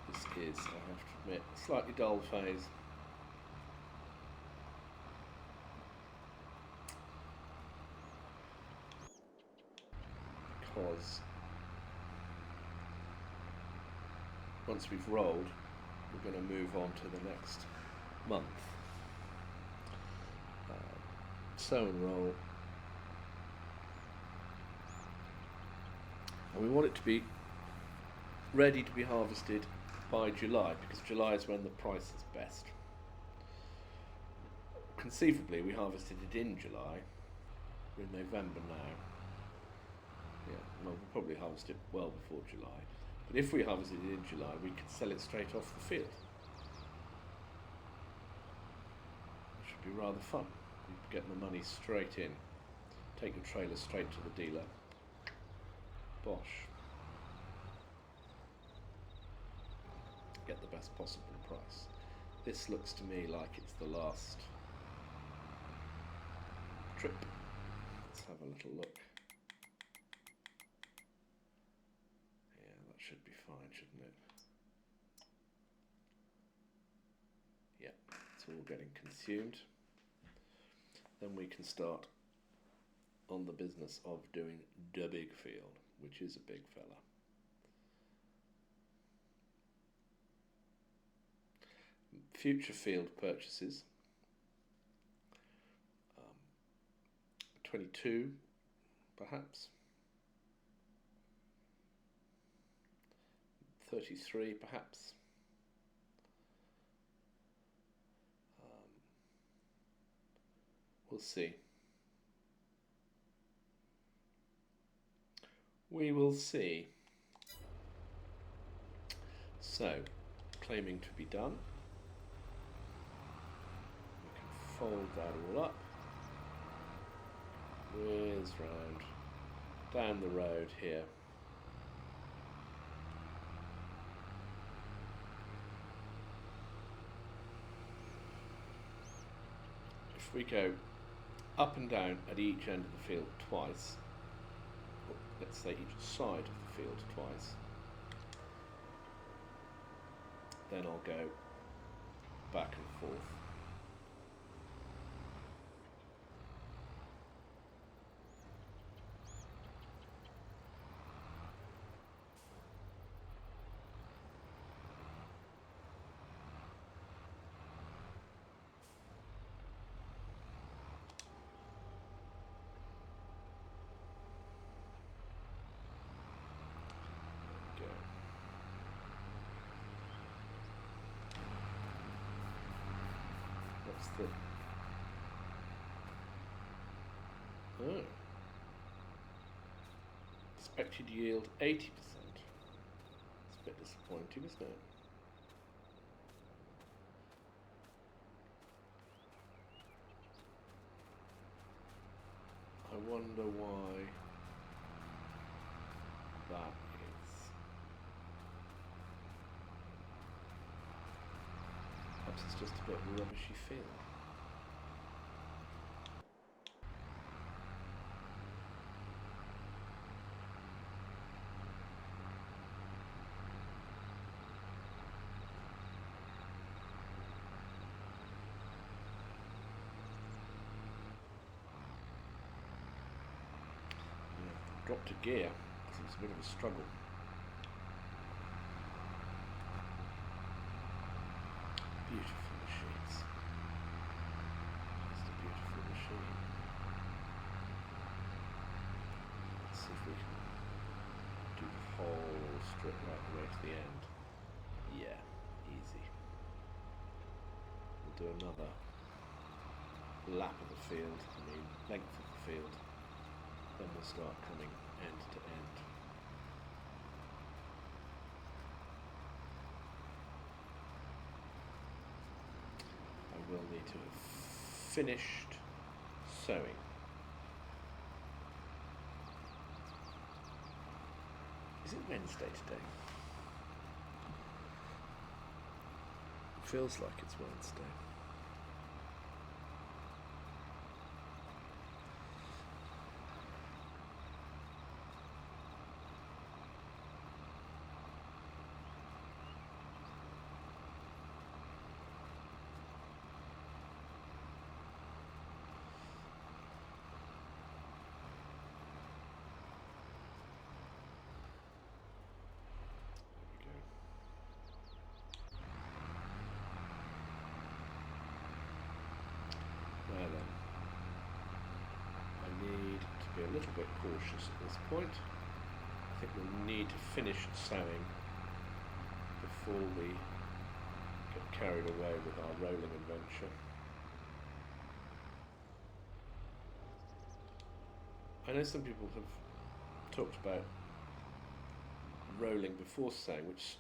This is, I have to admit, a slightly dull phase. Because once we've rolled, we're going to move on to the next month. Sow and roll. And we want it to be ready to be harvested by July, because July is when the price is best. Conceivably, we harvested it in July. We're in November now. Yeah, well, we'll probably harvest it well before July. But if we harvested it in July, we could sell it straight off the field. It should be rather fun. You get the money straight in. Take your trailer straight to the dealer. Bosh. Get the best possible price. This looks to me like it's the last trip. Let's have a little look. Yeah, that should be fine, shouldn't it? Yeah, it's all getting consumed. Then we can start on the business of doing the big field, which is a big fella. Future field purchases, 22 perhaps, 33 perhaps, we'll see. We will see. So, claiming to be done. We can fold that all up. Whiz round down the road here. If we go up and down at each end of the field twice, or let's say each side of the field twice, then I'll go back and forth. What's the... Oh. Expected yield 80%. It's a bit disappointing, isn't it? I wonder why that is. Perhaps it's just a bit of a rubbishy feel. Dropped a gear because it was a bit of a struggle. Beautiful machines. Just a beautiful machine. Let's see if we can do the whole strip right the way to the end. Yeah, easy. We'll do another lap of the field, length of the field. Then we'll start coming end to end. I will need to have finished sewing. Is it Wednesday today? It feels like it's Wednesday. Now then, I need to be a little bit cautious at this point. I think we'll need to finish sewing before we get carried away with our rolling adventure. I know some people have talked about rolling before sewing, which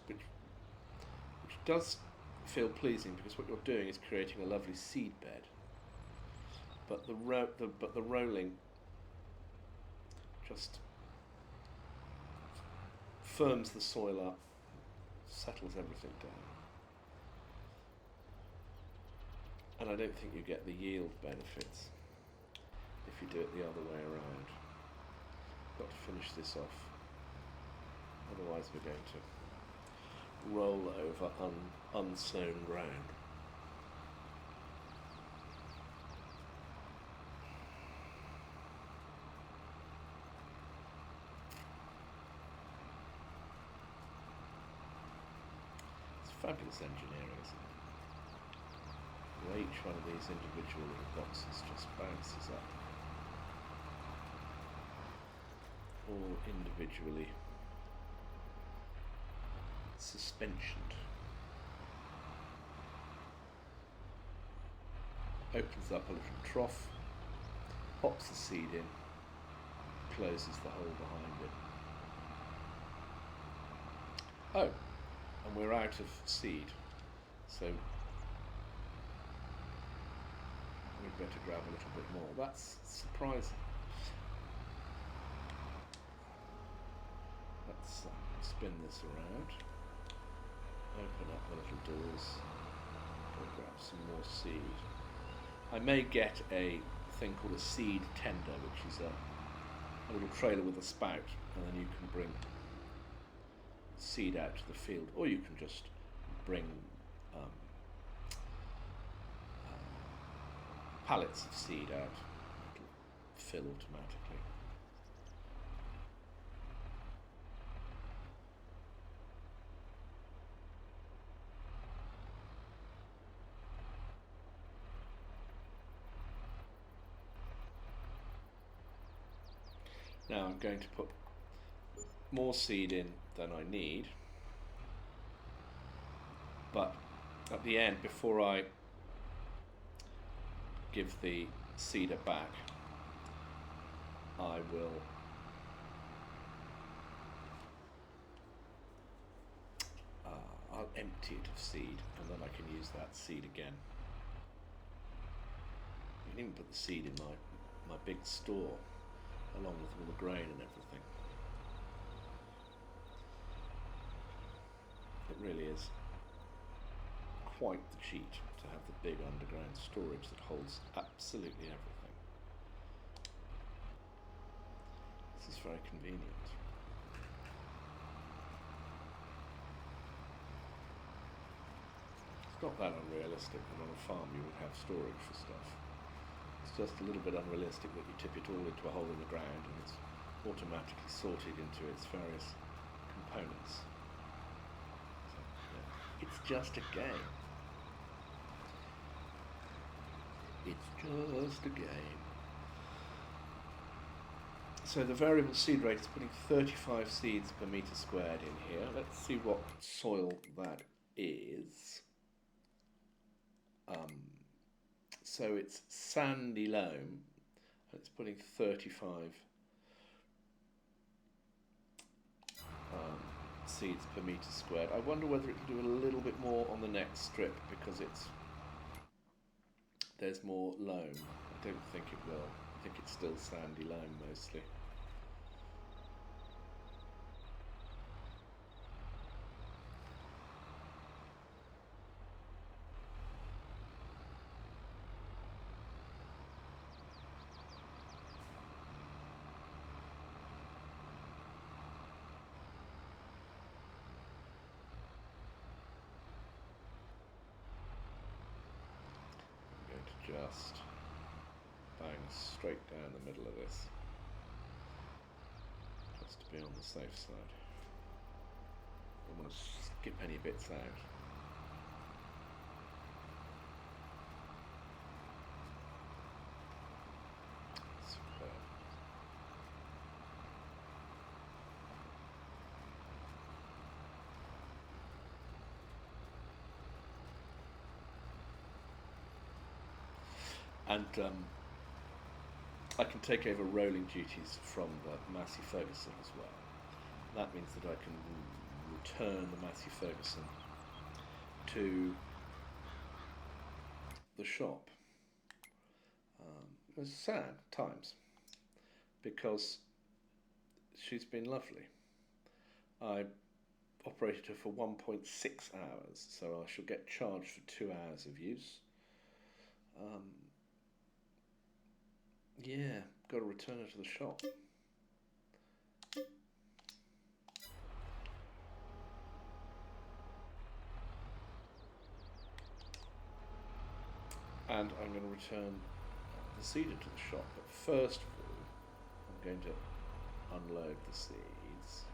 does feel pleasing because what you're doing is creating a lovely seed bed. But the rolling just firms the soil up, settles everything down. And I don't think you get the yield benefits if you do it the other way around. Got to finish this off, otherwise we're going to roll over unsown ground. Fabulous engineering, isn't it? Where each one of these individual boxes just bounces up. All individually suspensioned. Opens up a little trough, pops the seed in, closes the hole behind it. Oh, and we're out of seed, so we'd better grab a little bit more. That's surprising. Let's spin this around, open up the little doors, go grab some more seed. I may get a thing called a seed tender, which is a little trailer with a spout, and then you can bring seed out to the field, or you can just bring pallets of seed out. It'll fill automatically. Now I'm going to put more seed in than I need, but at the end, before I give the seeder back, I will I'll empty it of seed, and then I can use that seed again. You can even put the seed in my big store, along with all the grain and everything. It really is quite the cheat to have the big underground storage that holds absolutely everything. This is very convenient. It's not that unrealistic that on a farm you would have storage for stuff. It's just a little bit unrealistic that you tip it all into a hole in the ground and it's automatically sorted into its various components. So, yeah. It's just a game. It's just a game. So the variable seed rate is putting 35 seeds per metre squared in here. Let's see what soil that is. So it's sandy loam, and it's putting 35 seeds per metre squared. I wonder whether it'll do a little bit more on the next strip because there's more loam. I don't think it will. I think it's still sandy loam mostly. Just bang straight down the middle of this, just to be on the safe side. Don't want to skip any bits out. Superb. And I can take over rolling duties from the Massey Ferguson as well. That means that I can return the Massey Ferguson to the shop. It was sad at times because she's been lovely. I operated her for 1.6 hours, so I shall get charged for 2 hours of use. Yeah, got to return her to the shop. And I'm going to return the seeder to the shop, but first of all, I'm going to unload the seeds.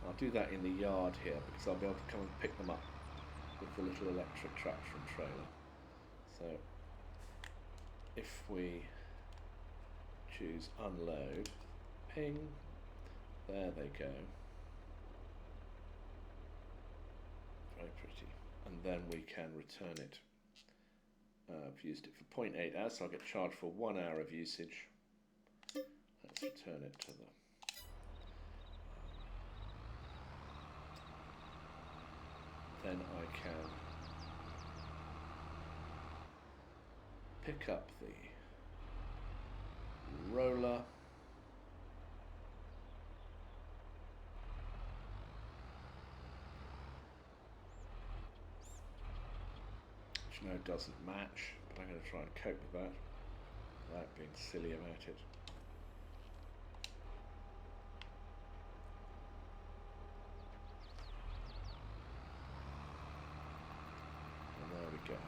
I'll do that in the yard here because I'll be able to come and pick them up with the little electric tractor and trailer. So if we choose unload, ping, there they go. Very pretty. And then we can return it. I've used it for 0.8 hours, so I'll get charged for 1 hour of usage. Let's return it to the then I can pick up the roller, which now doesn't match, but I'm going to try and cope with that without being silly about it. And there we go.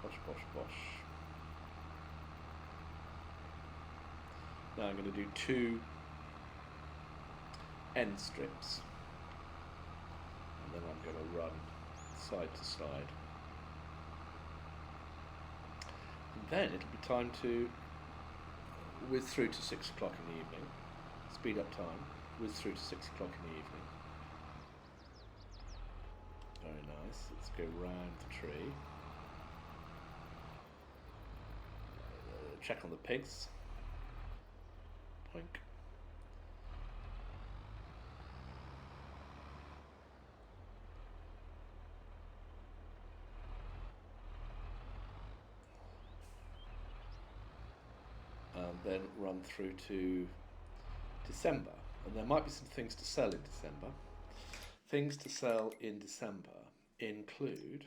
Bosh, bosh, bosh. Now I'm going to do 2 end strips, and then I'm going to run side to side. And then it'll be time to whiz through to 6 o'clock in the evening, speed up time, whiz through to 6 o'clock in the evening. Very nice. Let's go round the tree. Check on the pigs. Poink. And then run through to December. And there might be some things to sell in December. Things to sell in December include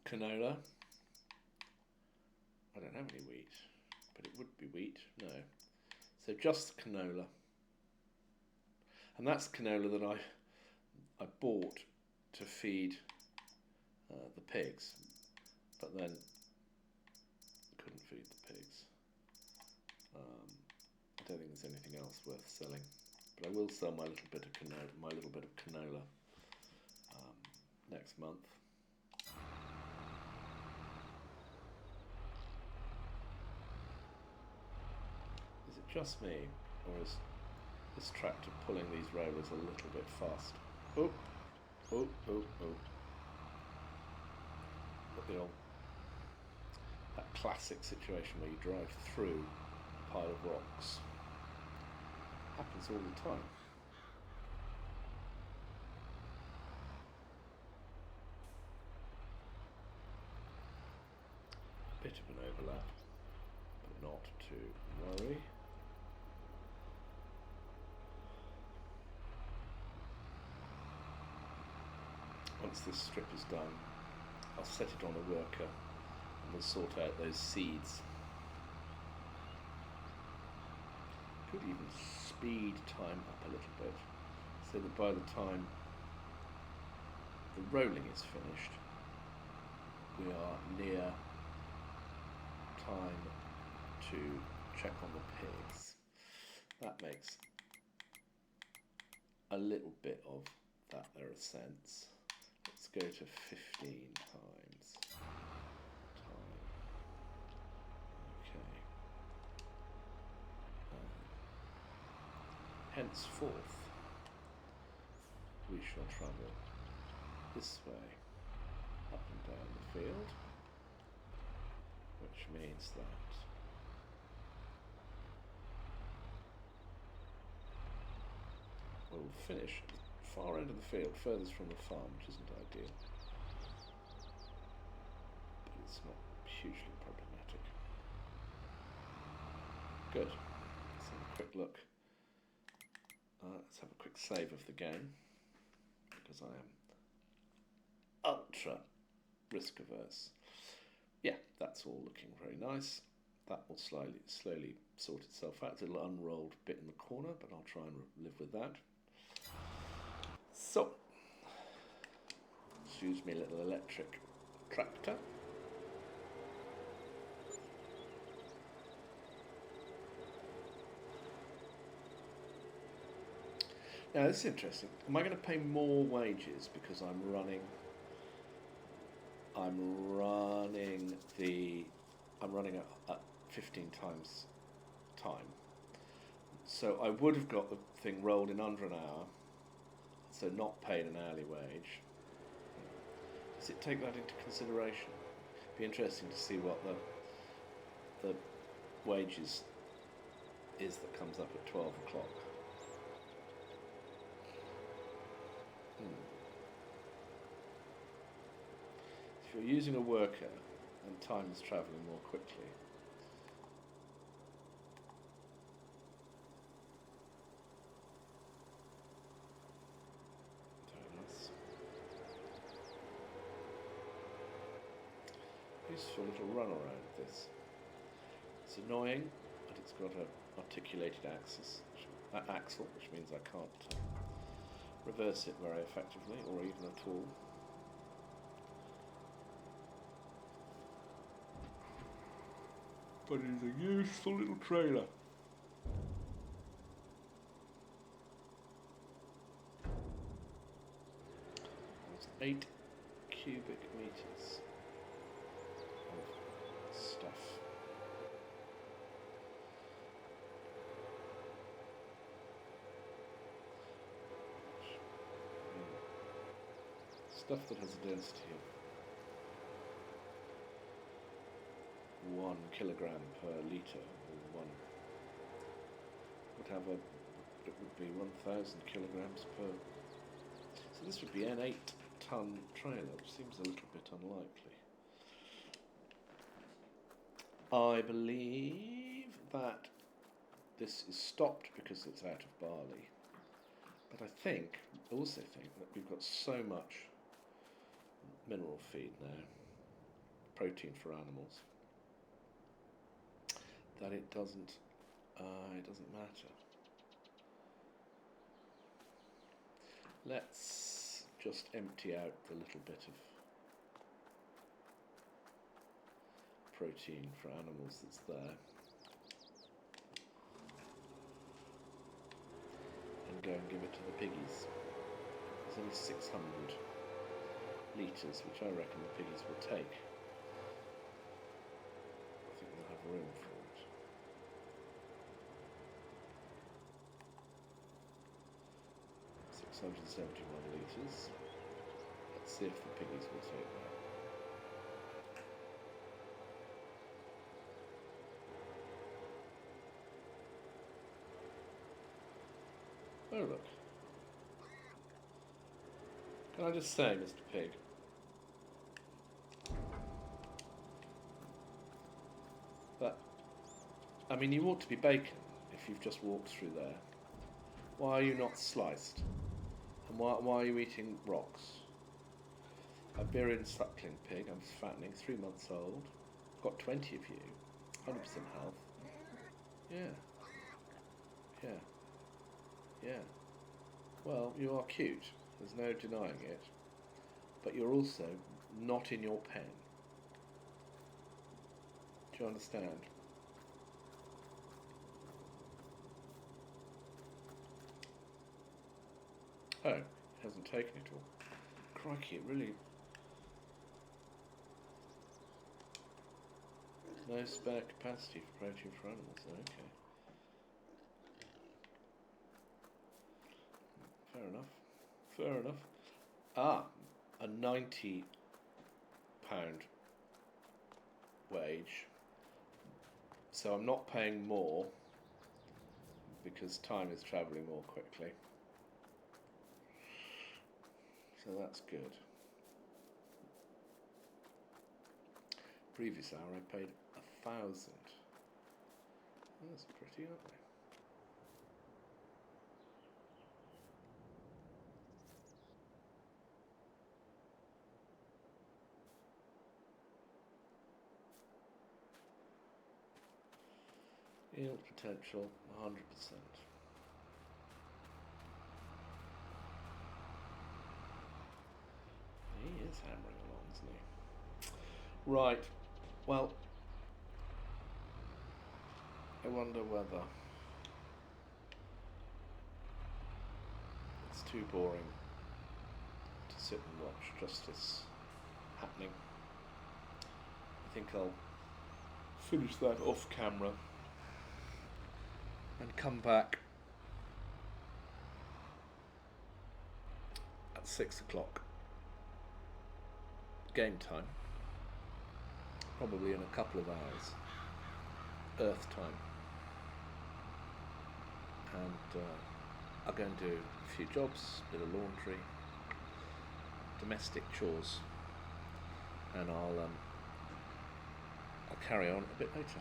canola. I don't have any wheat, but it would be wheat. No. So just canola. And that's canola that I bought to feed the pigs, but then couldn't feed the pigs. I don't think there's anything else worth selling, but I will sell my little bit of canola, next month. Is it just me, or is this tractor pulling these rollers a little bit fast? Oh, oh, oh, oh. That classic situation where you drive through a pile of rocks. Happens all the time. Bit of an overlap, but not to worry. Once this strip is done, I'll set it on a worker and we'll sort out those seeds. Could even speed time up a little bit so that by the time the rolling is finished, we are near time to check on the pigs. That makes a little bit of that there a sense. Let's go to 15 times. Okay. Henceforth, we shall travel this way, up and down the field, which means that we'll finish at the far end of the field, furthest from the farm, which isn't ideal, but it's not hugely problematic. Good. Let's have a quick look. Let's have a quick save of the game, because I am ultra risk averse. Yeah, that's all looking very nice. That will slowly sort itself out. It's a little unrolled bit in the corner, but I'll try and live with that. So, excuse me, little electric tractor. Now this is interesting. Am I going to pay more wages because I'm running at 15 times time? So I would have got the thing rolled in under an hour, so not paid an hourly wage. Does it take that into consideration? It'd be interesting to see what the wages is that comes up at 12 o'clock? If you're using a worker and time is travelling more quickly, very nice. Useful little run around this. It's annoying, but it's got an articulated axle, which means I can't reverse it very effectively, or even at all. But it is a useful little trailer. It's 8 cubic meters of stuff. Stuff that has a density of 1 kilogram per litre, or it would be 1,000 kilograms per. So this would be an 8-ton trailer, which seems a little bit unlikely. I believe that this is stopped because it's out of barley. But I also think that we've got so much mineral feed now, protein for animals, that it doesn't matter. Let's just empty out the little bit of protein for animals that's there, and go and give it to the piggies. There's only 600 litres, which I reckon the piggies will take. I think they'll have room for it. £671 litres. Let's see if the piggies will take that. Oh look. Can I just say, Mr. Pig, that, I mean, you ought to be bacon if you've just walked through there. Why are you not sliced? And why are you eating rocks? Iberian suckling pig, I'm fattening, 3 months old. Got 20 of you, 100% health. Yeah. Well, you are cute, there's no denying it. But you're also not in your pen. Do you understand? Oh, it hasn't taken it all. Crikey, it really. No spare capacity for protein for animals. Okay. Fair enough. A £90 wage. So I'm not paying more because time is travelling more quickly. So that's good. Previous hour I paid 1,000. That's pretty, aren't they? Yield potential 100%. He is hammering along, isn't he? Right. Well, I wonder whether it's too boring to sit and watch just this happening. I think I'll finish that off camera and come back at 6 o'clock. Game time. Probably in a couple of hours. Earth time. and I'll go and do a few jobs, a bit of laundry, domestic chores, and I'll carry on a bit later.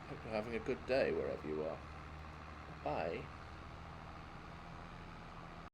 Hope you're having a good day wherever you are. Bye.